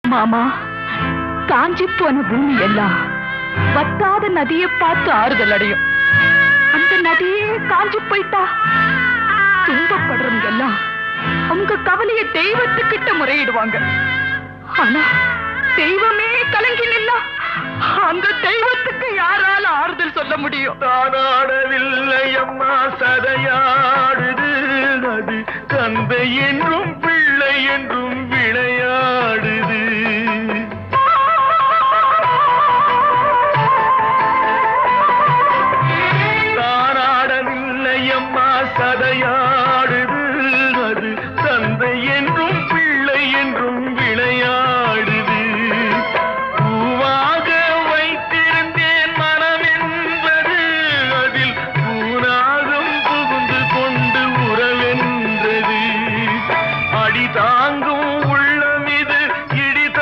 மாமா, காஞ்சி போன பூமி எல்லாம் வத்தாத நதியை பார்த்து ஆறுதல் அடையும். அந்த நதியே காஞ்சி போயிட்டா துன்பப்படுறவங்க எல்லாம் அவங்க கவலைய தெய்வத்துக்கிட்ட முறையிடுவாங்க. ஆனா தெய்வமே கலங்கி நின்னா அந்த தெய்வத்துக்கு யாரால ஆறுதல் சொல்ல முடியும்? தானாடவில்லை அம்மா, சதையாடுது. அது தந்தை என்றும் பிள்ளை என்றும் விளையாடுது.